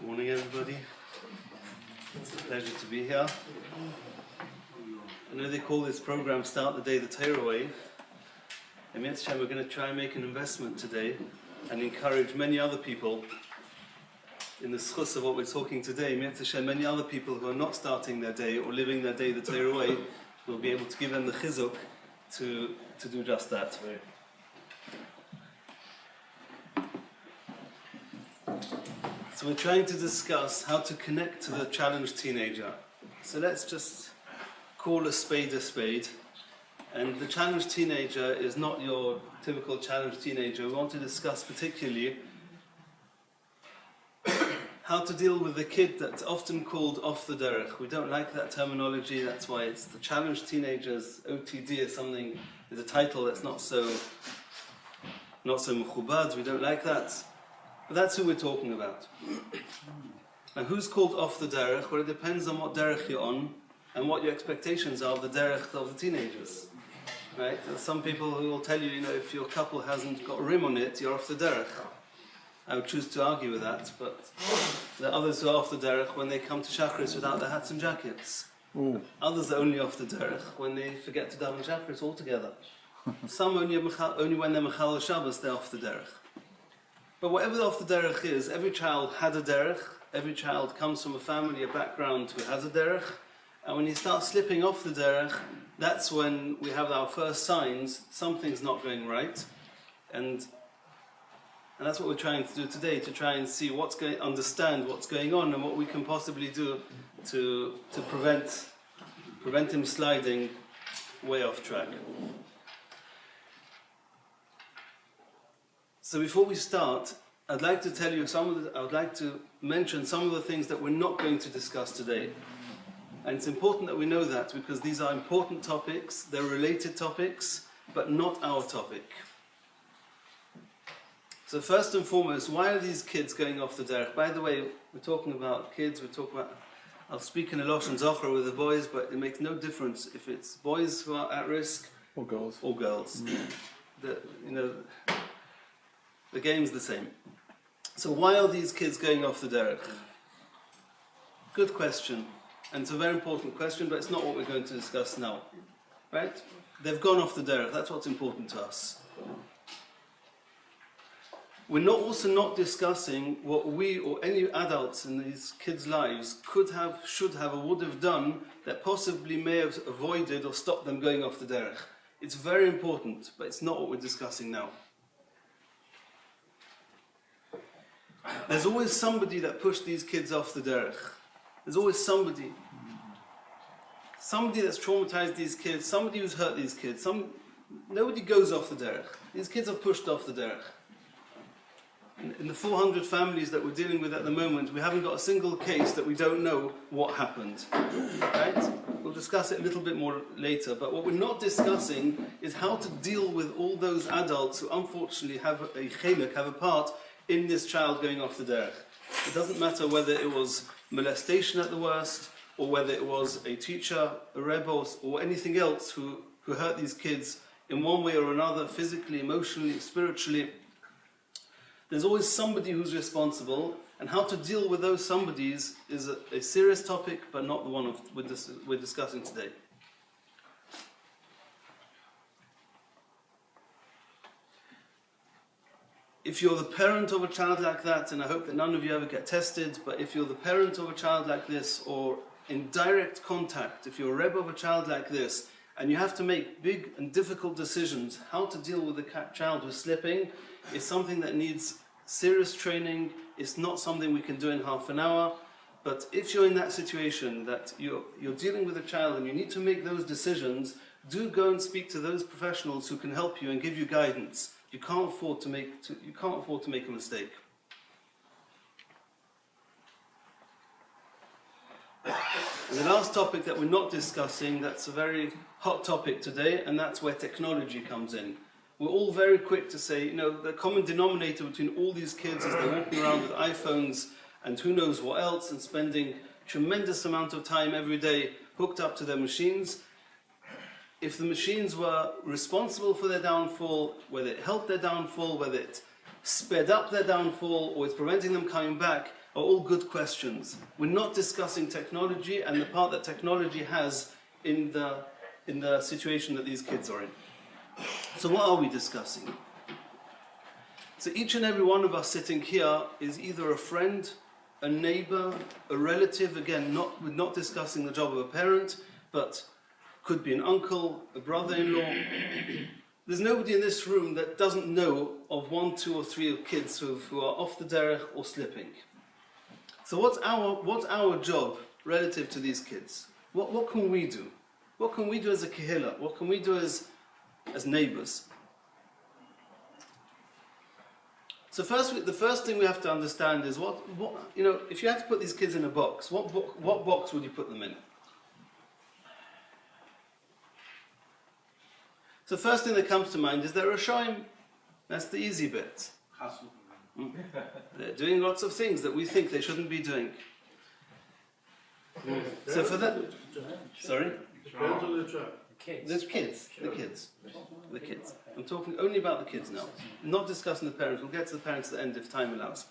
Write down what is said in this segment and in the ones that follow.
Good morning, everybody. It's a pleasure to be here. I know they call this program Start the Day the Torah Way. And Mitzvah, we're going to try and make an investment today and encourage many other people in the schus of what we're talking today. Mitzvah, many other people who are not starting their day or living their day the Torah way, will be able to give them the chizuk to do just that. So we're trying to discuss how to connect to the challenged teenager. So let's just call a spade. And the challenged teenager is not your typical challenged teenager. We want to discuss particularly how to deal with the kid that's often called off the derech. We don't like that terminology, that's why it's the challenged teenagers. OTD is a title that's not so mechubad, we don't like that. But that's who we're talking about. And who's called off the derech? Well, it depends on what derech you're on and what your expectations are of the derech of the teenagers. Right? There's some people who will tell you, if your couple hasn't got a rim on it, you're off the derech. I would choose to argue with that, but there are others who are off the derech when they come to Shachris without their hats and jackets. Ooh. Others are only off the derech when they forget to daven Shachris altogether. Some only when they're Mechal Shabbos, they're off the derech. But whatever the off the derech is, every child had a derech, every child comes from a family, a background who has a derech, and when you start slipping off the derech, that's when we have our first signs, something's not going right, and that's what we're trying to do today, to try and see understand what's going on and what we can possibly do to prevent him sliding way off track. So before we start, I'd like to tell you mention some of the things that we're not going to discuss today. And it's important that we know that because these are important topics, they're related topics, but not our topic. So first and foremost, why are these kids going off the derech? By the way, we're talking about kids, I'll speak in a Lashon Zochar with the boys, but it makes no difference if it's boys who are at risk or girls. The game's the same. So why are these kids going off the derech? Good question. And it's a very important question, but it's not what we're going to discuss now. Right? They've gone off the derech. That's what's important to us. We're also not discussing what we or any adults in these kids' lives could have, should have, or would have done that possibly may have avoided or stopped them going off the derech. It's very important, but it's not what we're discussing now. There's always somebody that pushed these kids off the derech. There's always somebody that's traumatized these kids, somebody who's hurt these kids. Nobody goes off the derech. These kids are pushed off the derech. In the 400 families that we're dealing with at the moment, we haven't got a single case that we don't know what happened. Right? We'll discuss it a little bit more later, but what we're not discussing is how to deal with all those adults who unfortunately have a part in this child going off the derech. It doesn't matter whether it was molestation at the worst, or whether it was a teacher, a rebbe, or anything else who hurt these kids in one way or another, physically, emotionally, spiritually. There's always somebody who's responsible, and how to deal with those somebodies is a serious topic, but not the one we're discussing today. If you're the parent of a child like that, and I hope that none of you ever get tested, but if you're the parent of a child like this, or in direct contact, if you're a rebbe of a child like this, and you have to make big and difficult decisions, how to deal with a child who's slipping is something that needs serious training. It's not something we can do in half an hour. But if you're in that situation, that you're dealing with a child and you need to make those decisions, do go and speak to those professionals who can help you and give you guidance. You can't afford to make a mistake. And the last topic that we're not discussing, that's a very hot topic today, and that's where technology comes in. We're all very quick to say, the common denominator between all these kids is they're walking around with iPhones and who knows what else, and spending tremendous amount of time every day hooked up to their machines. If the machines were responsible for their downfall, whether it helped their downfall, whether it sped up their downfall, or it's preventing them coming back, are all good questions. We're not discussing technology and the part that technology has in the situation that these kids are in. So what are we discussing? So each and every one of us sitting here is either a friend, a neighbor, a relative, again, we're not discussing the job of a parent, but could be an uncle, a brother-in-law. There's nobody in this room that doesn't know of 1, 2 or 3 of kids who are off the derech or slipping. So what's our job relative to these kids? What can we do? What can we do as a kehillah? What can we do as neighbors? So the first thing we have to understand is what if you had to put these kids in a box, what box would you put them in? So the first thing that comes to mind is they're Rishonim. That's the easy bit. They're doing lots of things that we think they shouldn't be doing. So for that, sorry? The kids. I'm talking only about the kids now. I'm not discussing the parents. We'll get to the parents at the end if time allows.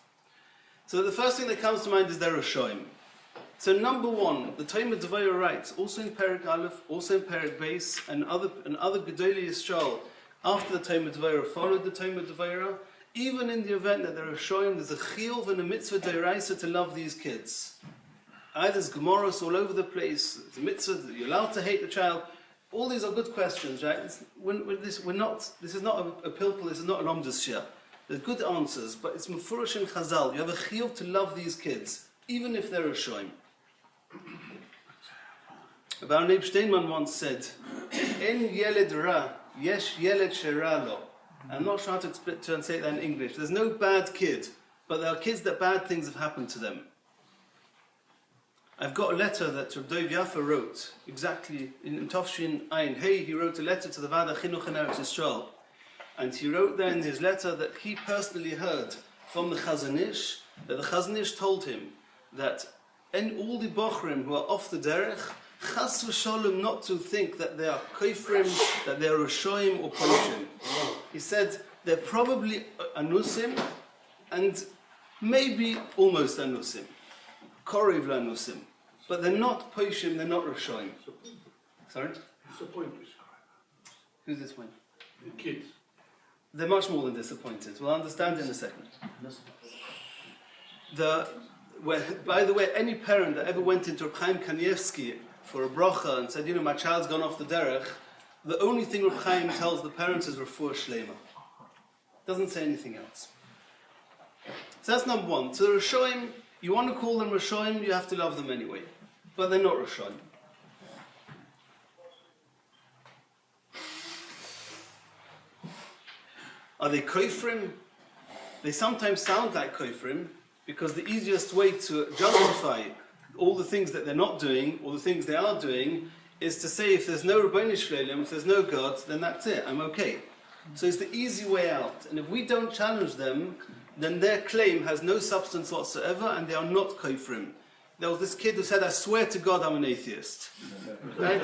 So the first thing that comes to mind is they're Rishonim. So number one, the Talmud Devorah writes, also in Perek Aleph, also in Perek Beis, and other Gedolei Yisrael, after the Talmud Devorah followed the Talmud Devorah, even in the event that they're Rishonim, there's a chiyuv and a mitzvah d'oraisa to love these kids. There's Gemaros all over the place. It's a mitzvah that you're allowed to hate the child. All these are good questions, right? This is not a pilpul, this is not an omdus shir. There's good answers, but it's mefurish in Chazal. You have a chiyuv to love these kids, even if they're Rishonim. Rabbi Neib Steinman once said, "En yeled ra, yesh yeled shera lo." I'm not sure how to translate that in English. There's no bad kid, but there are kids that bad things have happened to them. I've got a letter that Rabbi Dov Yaffa wrote, exactly in Tafshin Ayin Hey. He wrote a letter to the Vada Chinuch in Eretz Yisrael, and he wrote there in his letter that he personally heard from the Chazon Ish, that the Chazon Ish told him that and all the bochrim who are off the derech, chas v'sholem, not to think that they are koifrim, that they are rishoim or poishim. He said they're probably anusim and maybe almost anusim, koriv l'anusim, but they're not poishim, they're not rishoim. Sorry? Disappointed. Who's this one? The kids. They're much more than disappointed. We'll understand in a second. By the way, any parent that ever went into Reb Chaim Kanievsky for a bracha and said, my child's gone off the derech, the only thing Reb Chaim tells the parents is refuah shleima. Doesn't say anything else. So that's number one. So the Rishonim, you want to call them Rishonim, you have to love them anyway. But they're not Rishonim. Are they koifrim? They sometimes sound like koifrim, because the easiest way to justify all the things that they're not doing, or the things they are doing, is to say if there's no Rabboni Shleilim, if there's no God, then that's it, I'm okay. So it's the easy way out. And if we don't challenge them, then their claim has no substance whatsoever, and they are not koifrim. There was this kid who said, I swear to God I'm an atheist. Right?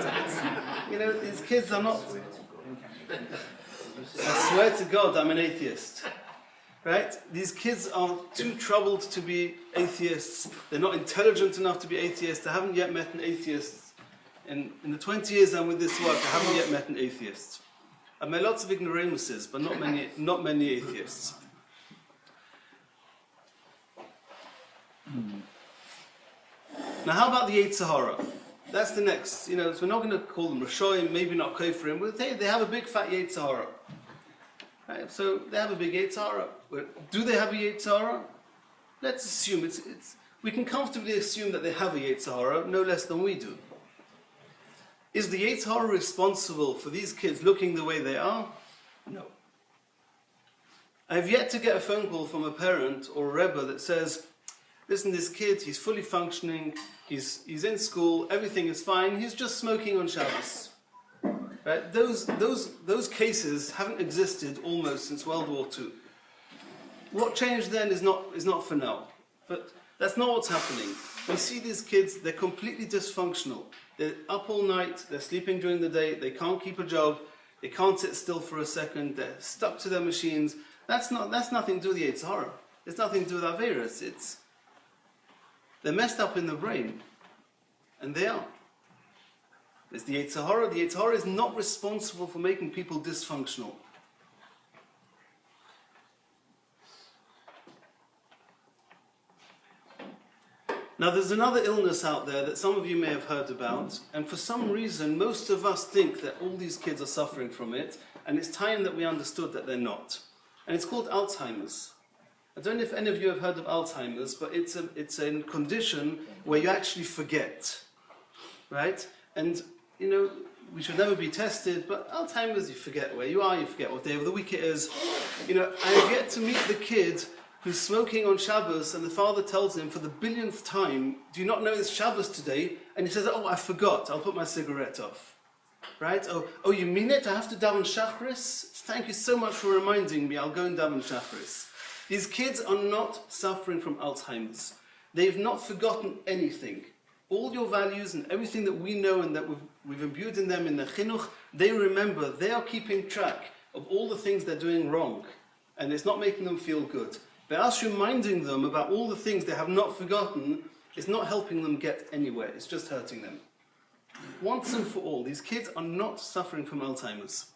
These kids are not... I swear to God I'm an atheist. Right? These kids are too troubled to be atheists. They're not intelligent enough to be atheists. I haven't yet met an atheist. In the 20 years I'm with this work, I haven't yet met an atheist. I've met lots of ignoramuses, but not many atheists. Now, how about the Yetzer Hara? That's the next. So we're not going to call them Rishonim, maybe not Koferim. We'll say they have a big fat Yetzer Hara. Right? So they have a big Yetzer Hara. Do they have a Yetzer Hara? Let's assume we can comfortably assume that they have a Yetzer Hara, no less than we do. Is the Yetzer Hara responsible for these kids looking the way they are? No. I have yet to get a phone call from a parent or a rebbe that says, listen, this kid, he's fully functioning, he's in school, everything is fine, he's just smoking on Shabbos. Right? Those cases haven't existed almost since World War II. What changed then is not for now. But that's not what's happening. We see these kids, they're completely dysfunctional. They're up all night, they're sleeping during the day, they can't keep a job, they can't sit still for a second, they're stuck to their machines. That's nothing to do with the Yetzer Hara. It's nothing to do with Averis. They're messed up in the brain. And they are. It's the Yetzer Hara. The Yetzer Hara is not responsible for making people dysfunctional. Now there's another illness out there that some of you may have heard about, and for some reason most of us think that all these kids are suffering from it, and it's time that we understood that they're not. And it's called Alzheimer's. I don't know if any of you have heard of Alzheimer's, but it's a condition where you actually forget, right? And, you know, we should never be tested, but Alzheimer's, you forget where you are, you forget what day of the week it is. You know, I have yet to meet the kid who's smoking on Shabbos, and the father tells him for the billionth time, do you not know it's Shabbos today? And he says, oh, I forgot, I'll put my cigarette off. Right? Oh, you mean it? I have to daven Shachris? Thank you so much for reminding me, I'll go and daven Shachris. These kids are not suffering from Alzheimer's. They've not forgotten anything. All your values and everything that we know and that we've imbued in them in the chinuch, they remember, they are keeping track of all the things they're doing wrong. And it's not making them feel good. But us reminding them about all the things they have not forgotten is not helping them get anywhere. It's just hurting them. Once and for all, these kids are not suffering from Alzheimer's.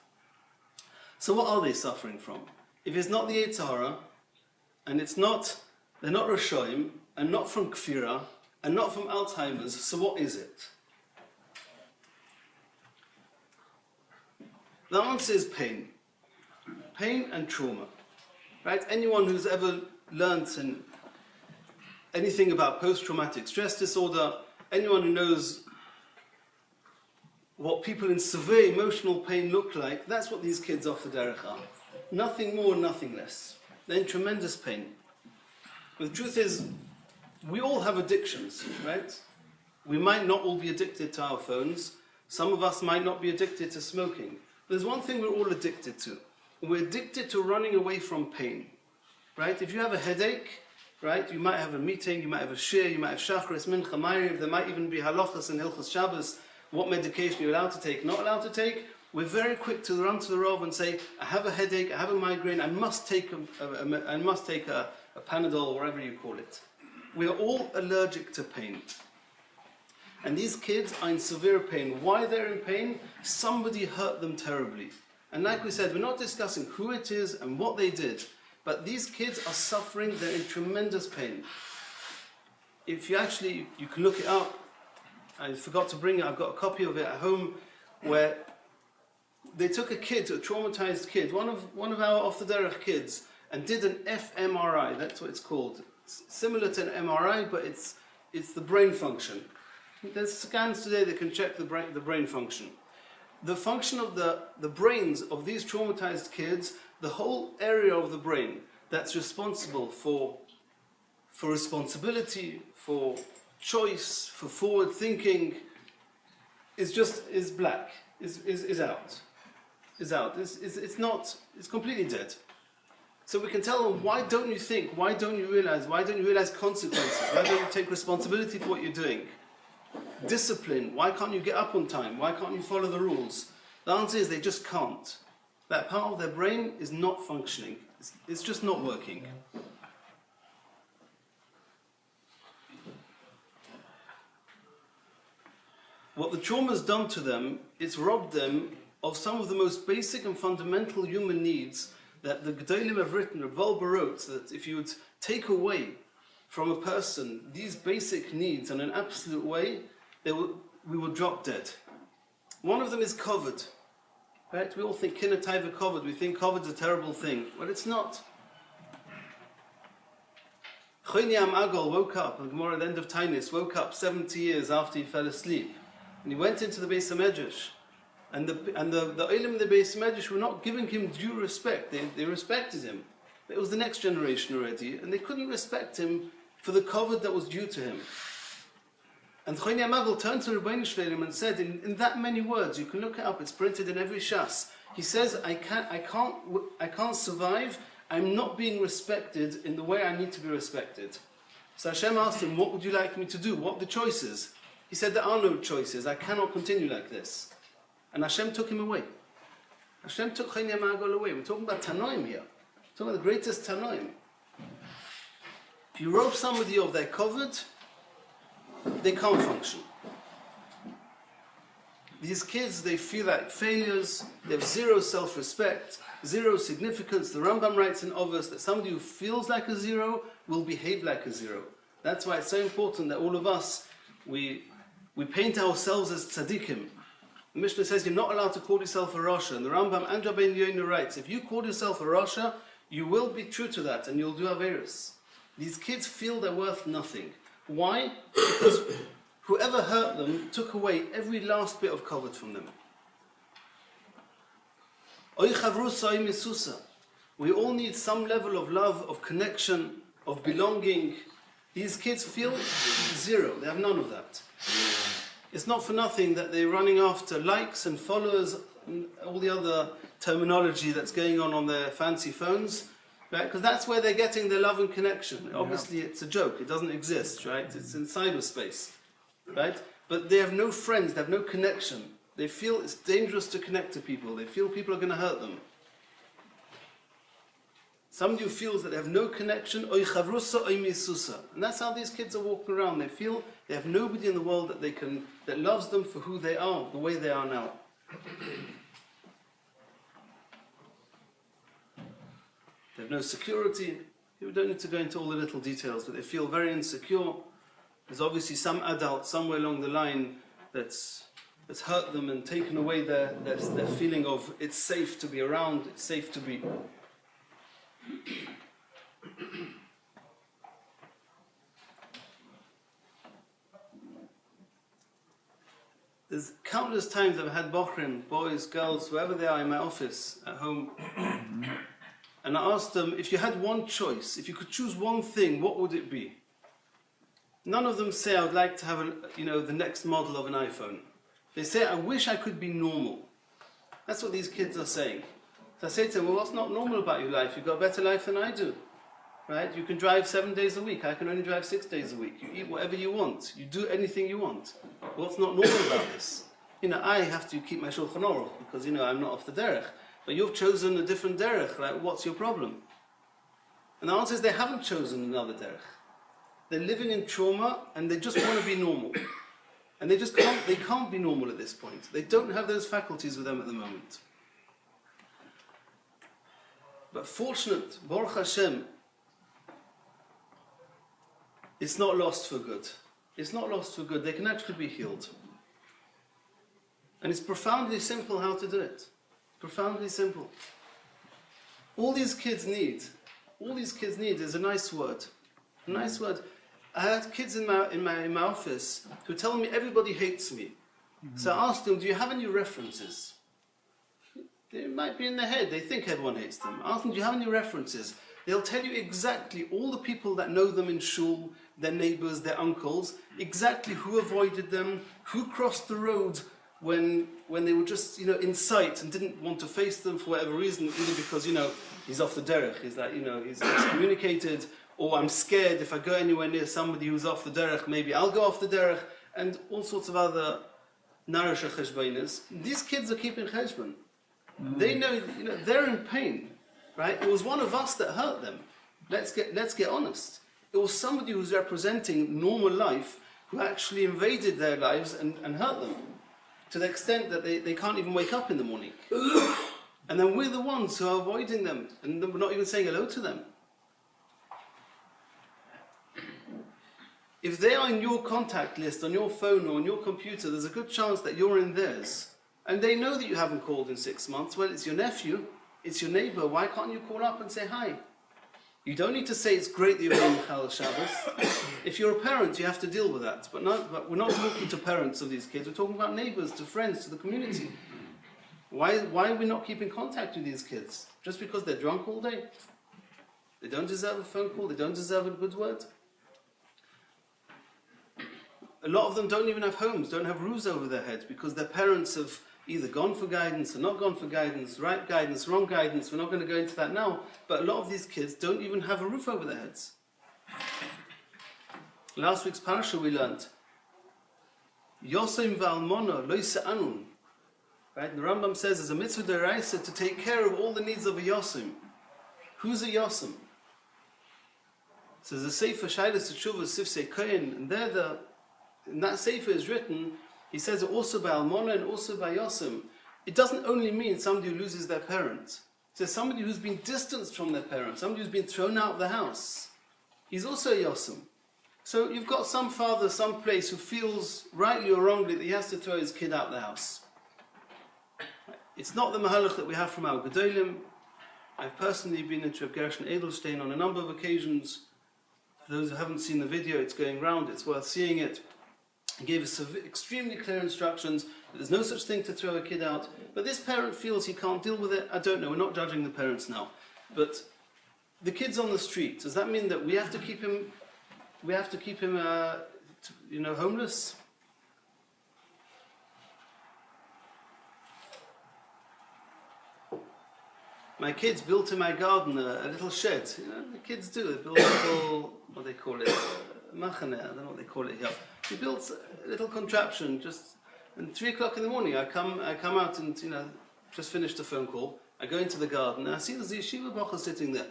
So what are they suffering from? If it's not the Yetzer Hara, and they're not Rashoim, and not from Kfira, and not from Alzheimer's, so what is it? The answer is pain. Pain and trauma. Right? Anyone who's ever learnt anything about post-traumatic stress disorder, anyone who knows what people in severe emotional pain look like, that's what these kids off the derech are. Nothing more, nothing less. They're in tremendous pain. But the truth is, we all have addictions, right? We might not all be addicted to our phones. Some of us might not be addicted to smoking. There's one thing we're all addicted to. We're addicted to running away from pain, right? If you have a headache, right, you might have a meeting, you might have a shir, you might have shachris, mincha, ma'ariv, there might even be halachas and hilchas Shabbos, what medication you're allowed to take, not allowed to take. We're very quick to run to the Rav and say, I have a headache, I have a migraine, I must take a Panadol, or whatever you call it. We are all allergic to pain. And these kids are in severe pain. Why they're in pain? Somebody hurt them terribly. And like we said, we're not discussing who it is and what they did, but these kids are suffering, they're in tremendous pain. If you can look it up. I forgot to bring it, I've got a copy of it at home, where they took a traumatized kid, one of our off the derech kids, and did an fMRI, that's what it's called. It's similar to an MRI, but it's the brain function. There's scans today that can check the brain function. The function of the brains of these traumatized kids, the whole area of the brain that's responsible for responsibility, for choice, for forward thinking, is black, is out. It's completely dead. So we can tell them, why don't you think? Why don't you realize? Why don't you realize consequences? Why don't you take responsibility for what you're doing? Discipline. Why can't you get up on time? Why can't you follow the rules? The answer is they just can't. That part of their brain is not functioning. It's just not working. What the trauma has done to them, it's robbed them of some of the most basic and fundamental human needs that the Gedolim have written. Rav Wolbe wrote that if you would take away from a person these basic needs in an absolute way, we will drop dead. One of them is covered. Right? We all think kinner taiva covered. We think covered's a terrible thing. But it's not. Choyni Am Agol woke up, and Gemara at the end of Tainis, woke up 70 years after he fell asleep. And he went into the Beis HaMedrash. And the Olim in the Beis HaMedrash were not giving him due respect. They respected him. But it was the next generation already, and they couldn't respect him for the covet that was due to him. And Choyni Am Agol turned to Rebbeinu Shleilim and said, in that many words, you can look it up, it's printed in every shas. He says, I can't survive, I'm not being respected in the way I need to be respected. So Hashem asked him, what would you like me to do? What are the choices? He said, there are no choices, I cannot continue like this. And Hashem took him away. Hashem took Choyni Am Agol away. We're talking about Tanoim here. We're talking about the greatest Tanoim. If you rob somebody of their covet, they can't function. These kids, they feel like failures, they have zero self-respect, zero significance. The Rambam writes in Ovos that somebody who feels like a zero will behave like a zero. That's why it's so important that all of us, we paint ourselves as tzaddikim. The Mishnah says you're not allowed to call yourself a Rasha. And the Rambam and Rabbeinu Yonah writes, if you call yourself a Rasha, you will be true to that and you'll do Averis. These kids feel they're worth nothing. Why? Because whoever hurt them took away every last bit of kavod from them. We all need some level of love, of connection, of belonging. These kids feel zero. They have none of that. It's not for nothing that they're running after likes and followers and all the other terminology that's going on their fancy phones, right? Because that's where they're getting their love and connection. Yeah. Obviously, it's a joke. It doesn't exist, right? It's in cyberspace, right? But they have no friends. They have no connection. They feel it's dangerous to connect to people. They feel people are going to hurt them. Somebody who feels that they have no connection, and that's how these kids are walking around. They feel they have nobody in the world that loves them for who they are, the way they are now. They have no security. You don't need to go into all the little details, but they feel very insecure. There's obviously some adult somewhere along the line that's hurt them and taken away their feeling of it's safe to be around, it's safe to be. There's countless times I've had bochrim, boys, girls, whoever they are in my office, at home, and I asked them, if you had one choice, if you could choose one thing, what would it be? None of them say, I would like to have the next model of an iPhone. They say, I wish I could be normal. That's what these kids are saying. So I say to them, well, what's not normal about your life? You've got a better life than I do. Right? You can drive 7 days a week. I can only drive 6 days a week. You eat whatever you want. You do anything you want. What's not normal about this? I have to keep my Shulchan Aruch because, I'm not off the derech. But you've chosen a different derech. Right? What's your problem? And the answer is they haven't chosen another derech. They're living in trauma and they just want to be normal. And they can't be normal at this point. They don't have those faculties with them at the moment. But fortunate, Baruch Hashem, it's not lost for good. It's not lost for good. They can actually be healed. And it's profoundly simple how to do it. Profoundly simple. All these kids need is a nice word. A nice word. I had kids in my office who tell me everybody hates me. Mm-hmm. So I asked them, do you have any references? They might be in their head. They think everyone hates them. Ask them, do you have any references? They'll tell you exactly all the people that know them in shul, their neighbors, their uncles, exactly who avoided them, who crossed the road when they were just, in sight and didn't want to face them for whatever reason, either because, he's off the derech, he's like, he's excommunicated, or I'm scared if I go anywhere near somebody who's off the derech, maybe I'll go off the derech, and all sorts of other narasha cheshbainas. These kids are keeping cheshbon. They know, they're in pain, right? It was one of us that hurt them. Let's get honest. It was somebody who's representing normal life who actually invaded their lives and hurt them to the extent that they can't even wake up in the morning. And then we're the ones who are avoiding them and we're not even saying hello to them. If they are in your contact list on your phone or on your computer, there's a good chance that you're in theirs. And they know that you haven't called in 6 months. Well, it's your nephew, it's your neighbor. Why can't you call up and say hi? You don't need to say it's great that you're in Chal Shabbos. If you're a parent, you have to deal with that. But we're not talking to parents of these kids. We're talking about neighbors, to friends, to the community. Why are we not keeping contact with these kids? Just because they're drunk all day? They don't deserve a phone call. They don't deserve a good word. A lot of them don't even have homes, don't have roofs over their heads because their parents have either gone for guidance or not gone for guidance, right guidance, wrong guidance. We're not going to go into that now. But a lot of these kids don't even have a roof over their heads. Last week's parasha we learned, Yosim v'almona lo yisa'anun. Right? The Rambam says there's a mitzvah d'oraisa to take care of all the needs of a yosim. Who's a yosim? So there's a sefer Shailas Teshuvah Sifsei Kohen, and they're in that Sefer is written, he says it also by Almona and also by Yosim. It doesn't only mean somebody who loses their parent. It says somebody who's been distanced from their parents, somebody who's been thrown out of the house. He's also a Yosim. So you've got some father, some place who feels rightly or wrongly that he has to throw his kid out the house. It's not the mahalach that we have from our Gedolim. I've personally been into Rav Gershon Edelstein on a number of occasions. For those who haven't seen the video, it's going round, it's worth seeing it. He gave us extremely clear instructions that there's no such thing to throw a kid out. But this parent feels he can't deal with it. I don't know, we're not judging the parents now. But the kid's on the street, does that mean that we have to keep him homeless? My kids built in my garden a little shed. You know, the kids do. They build a little, what they call it, machane, I don't know what they call it here. He built a little contraption just, and 3 o'clock in the morning I come out and, just finished a phone call. I go into the garden and I see there's a yeshiva bacher sitting there.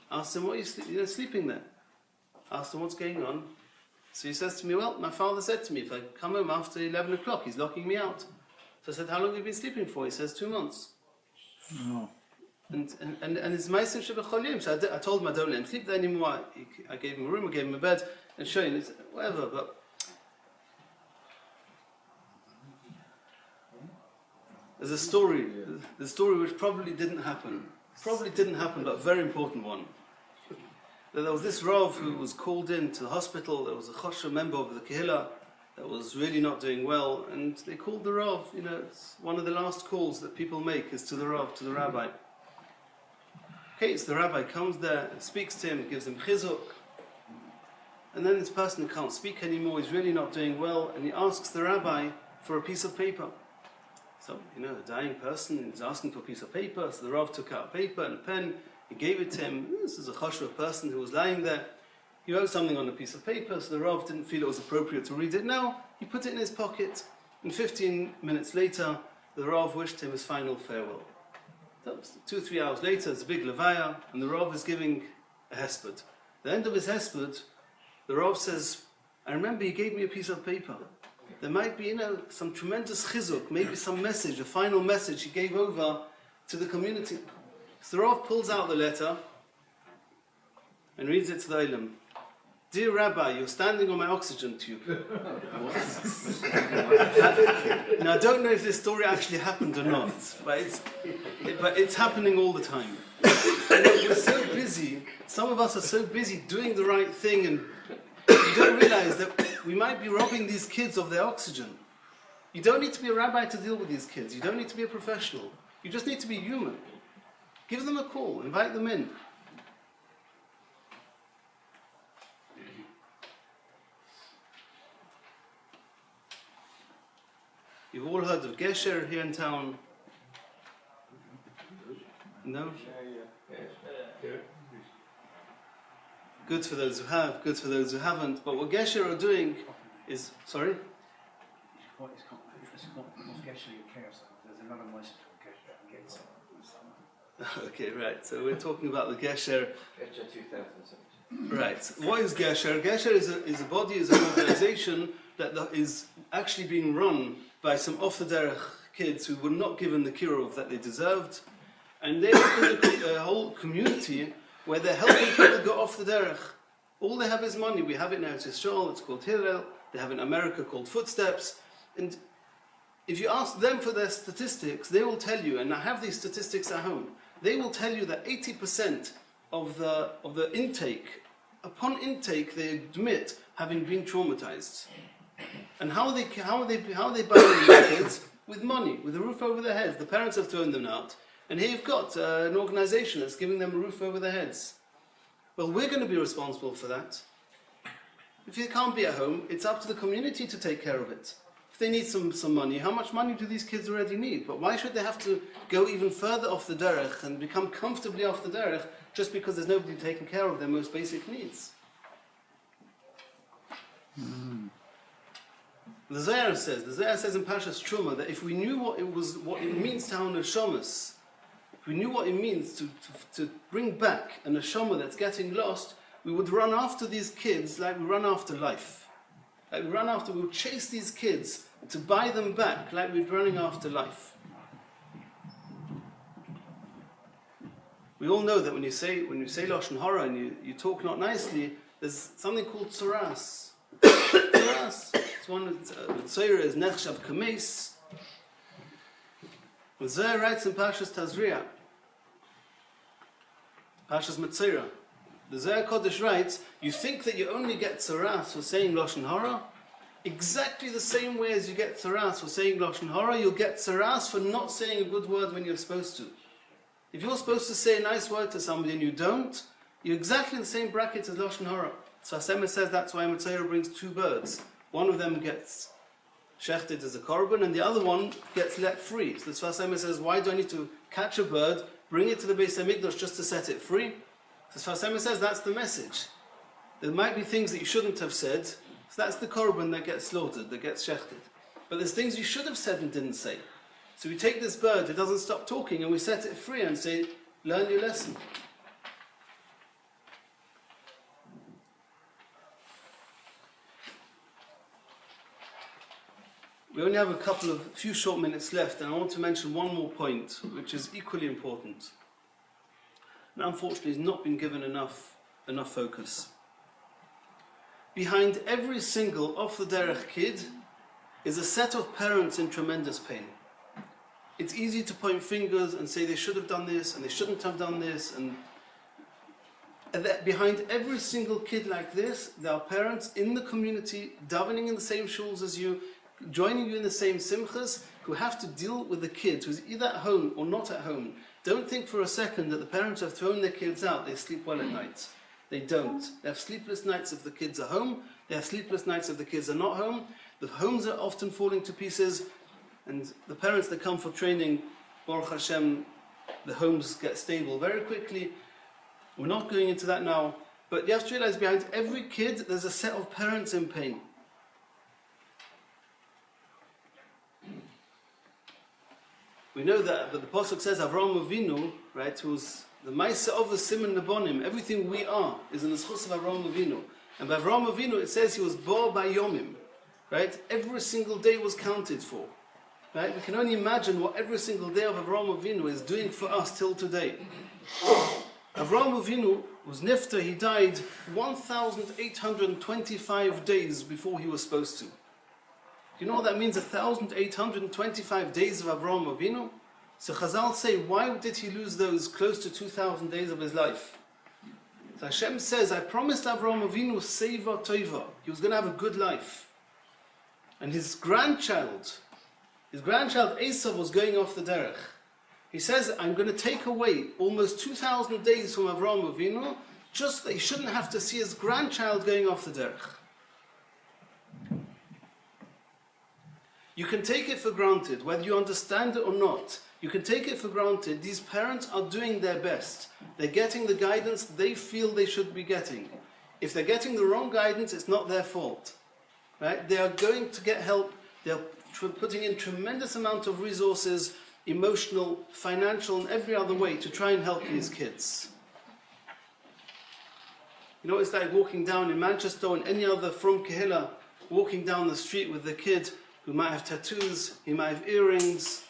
I asked him, what are you sleeping there? I asked him, what's going on? So he says to me, well, my father said to me, if I come home after 11 o'clock, he's locking me out. So I said, how long have you been sleeping for? He says, 2 months. No. And it's ma'asim shebechol. So I told him I don't let him sleep there anymore. I gave him a room, I gave him a bed, and showing him, whatever. But there's a story, the story which probably didn't happen, but a very important one. That there was this Rav who was called in to the hospital. There was a choshev member of the Kehillah that was really not doing well, and they called the Rav. It's one of the last calls that people make is to the Rav, to the rabbi. Okay, so the rabbi comes there, speaks to him, gives him chizuk, and then this person can't speak anymore, he's really not doing well, and he asks the rabbi for a piece of paper. So, a dying person is asking for a piece of paper, so the Rav took out a paper and a pen, he gave it to him. This is a choshev person who was lying there. He wrote something on a piece of paper, so the Rav didn't feel it was appropriate to read it now. He put it in his pocket, and 15 minutes later, the Rav wished him his final farewell. 2 or 3 hours later, it's a big levaya, and the Rav is giving a hesped. At the end of his hesped, the Rav says, I remember you gave me a piece of paper. There might be, some tremendous chizuk, maybe some message, a final message he gave over to the community. So the Rav pulls out the letter and reads it to the Olam. Dear Rabbi, you're standing on my oxygen tube. Now I don't know if this story actually happened or not, but it's happening all the time. We're so busy, some of us are so busy doing the right thing, and you don't realize that we might be robbing these kids of their oxygen. You don't need to be a rabbi to deal with these kids. You don't need to be a professional. You just need to be human. Give them a call, invite them in. You've all heard of Gesher here in town? No? Good for those who have, good for those who haven't. But what Gesher are doing is... Sorry? It's not Gesher you care, so there's another message from Gesher. Okay, right. So we're talking about the Gesher. Gesher 2017. Right. What is Gesher? Gesher is a body, is an organization that is actually being run by some off-the-derech kids who were not given the kirov that they deserved. And they're in a whole community where they're helping people go off the derech. All they have is money. We have it now, it's Yisrael, it's called Hillel. They have in America called Footsteps. And if you ask them for their statistics, they will tell you, and I have these statistics at home, they will tell you that 80% of the intake, upon intake, they admit having been traumatized. And how are they buying their kids? With money, with a roof over their heads. The parents have thrown them out. And here you've got an organization that's giving them a roof over their heads. Well, we're going to be responsible for that. If you can't be at home, it's up to the community to take care of it. If they need some money, how much money do these kids already need? But why should they have to go even further off the derech and become comfortably off the derech just because there's nobody taking care of their most basic needs? The Zohar says in Parshas Truma that if we knew what it means to have an neshamas, if we knew what it means to bring back a neshama that's getting lost, we would run after these kids like we run after life. Like we run after, we'll chase these kids to buy them back, like we're running after life. We all know that when you say Lashon Hara and you talk not nicely, there's something called tzaras. Tzaras. It's one of the Tzorah is Nechshav Kameis. The Zohar writes in Parshas Tazria, Parshas Metzora. The Zohar Kodesh writes, you think that you only get tzaras for saying Lashon Hara? Exactly the same way as you get tzaras for saying Lashon Hara, you'll get tzaras for not saying a good word when you're supposed to. If you're supposed to say a nice word to somebody and you don't, you're exactly in the same bracket as Lashon Hara. So Hashem says that's why Metzora brings two birds. One of them gets shechted as a korban and the other one gets let free. So the Sfas Emes says, why do I need to catch a bird, bring it to the Beis HaMikdash just to set it free? So Sfas Emes says that's the message. There might be things that you shouldn't have said, so that's the korban that gets slaughtered, that gets shechted. But there's things you should have said and didn't say. So we take this bird, it doesn't stop talking, and we set it free and say, learn your lesson. We only have a few short minutes left, and I want to mention one more point, which is equally important. And unfortunately has not been given enough focus. Behind every single off the derech kid is a set of parents in tremendous pain. It's easy to point fingers and say they should have done this and they shouldn't have done this, and that behind every single kid like this, there are parents in the community davening in the same shuls as you, joining you in the same simchas, who have to deal with the kid who's either at home or not at home. Don't think for a second that the parents have thrown their kids out, they sleep well at night. They don't. They have sleepless nights if the kids are home, they have sleepless nights if the kids are not home. The homes are often falling to pieces, and the parents that come for training, Baruch Hashem, the homes get stable very quickly. We're not going into that now, but you have to realize behind every kid there's a set of parents in pain. We know that the Pasuk says Avraham Avinu, right, who's the Maisa of the Siman Nebonim, everything we are is in the schus of Avraham Avinu. And by Avraham Avinu it says he was Bo Bayomim, right? Every single day was counted for. Right? We can only imagine what every single day of Avraham Avinu is doing for us till today. Avraham Avinu was nifta, he died 1,825 days before he was supposed to. Do you know what that means, 1,825 days of Avraham Avinu? So Chazal say, why did he lose those close to 2,000 days of his life? So Hashem says, I promised Avraham Avinu Seva Tova. He was going to have a good life. And his grandchild Esav was going off the derech. He says, I'm going to take away almost 2,000 days from Avraham Avinu, just that he shouldn't have to see his grandchild going off the derech. You can take it for granted, whether you understand it or not. You can take it for granted. These parents are doing their best. They're getting the guidance they feel they should be getting. If they're getting the wrong guidance, it's not their fault. Right? They are going to get help. They're putting in tremendous amount of resources, emotional, financial, and every other way to try and help these kids. You know, it's like walking down in Manchester or in any other from Kehillah, walking down the street with the kid who might have tattoos, he might have earrings,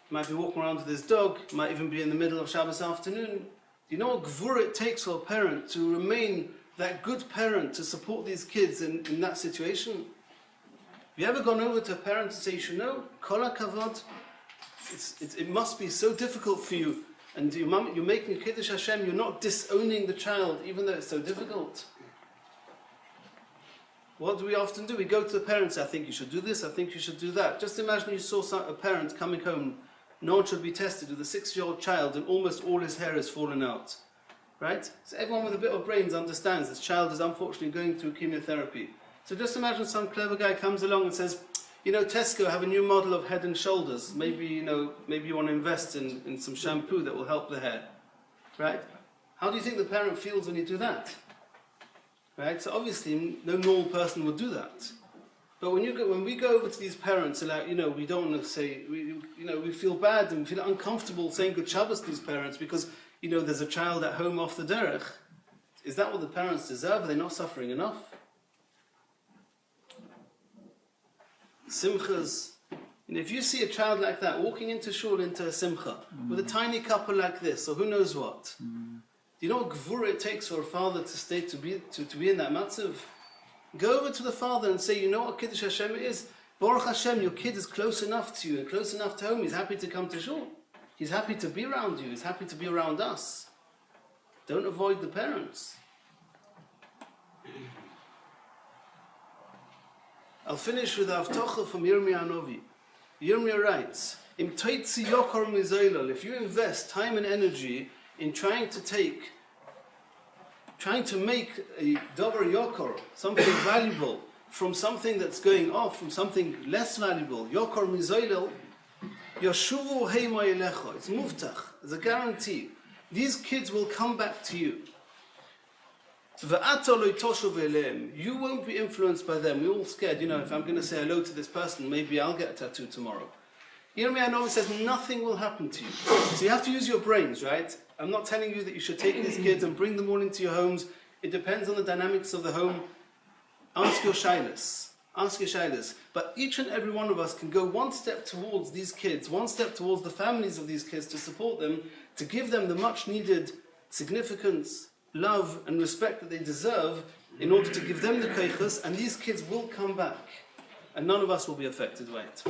he might be walking around with his dog, he might even be in the middle of Shabbos afternoon. Do you know what gvura it takes for a parent to remain that good parent to support these kids in that situation? Have you ever gone over to a parent and say, you know, kol hakavod, it must be so difficult for you, and you're making Kiddush Hashem, you're not disowning the child, even though it's so difficult. What do we often do? We go to the parents, I think you should do this, I think you should do that. Just imagine you saw a parent coming home, no one should be tested, with a 6-year-old child and almost all his hair has fallen out. Right? So everyone with a bit of brains understands this child is unfortunately going through chemotherapy. So just imagine some clever guy comes along and says, you know, Tesco have a new model of Head and Shoulders. Maybe you want to invest in some shampoo that will help the hair. Right? How do you think the parent feels when you do that? Right? So obviously no normal person would do that. But when we go over to these parents, like, we don't want to say, we feel bad and feel uncomfortable saying good Shabbos to these parents because, there's a child at home off the derech. Is that what the parents deserve? Are they not suffering enough? simchas. And if you see a child like that walking into shul, into a simcha, with a tiny couple like this, or who knows what, do you know what gvura it takes for a father to be in that matzav? Go over to the father and say, you know what Kiddush Hashem is? Baruch Hashem, your kid is close enough to you and close enough to home. He's happy to come to shul. He's happy to be around you. He's happy to be around us. Don't avoid the parents. I'll finish with Avtocha from Yirmiyah Novi. Yirmiyah writes, Im teitzi yokor mizaylal, if you invest time and energy in trying to make a davar yokor, something valuable, from something that's going off, from something less valuable, yokor mizaylal, yashuvu heima elecha, it's muftach, it's a guarantee. These kids will come back to you. You won't be influenced by them. We're all scared, if I'm going to say hello to this person, maybe I'll get a tattoo tomorrow. Yirmiyah Novi says nothing will happen to you. So you have to use your brains, right? I'm not telling you that you should take these kids and bring them all into your homes. It depends on the dynamics of the home. Ask your shaylas. But each and every one of us can go one step towards these kids, one step towards the families of these kids to support them, to give them the much needed significance, love and respect that they deserve in order to give them the keichus, and these kids will come back and none of us will be affected by it.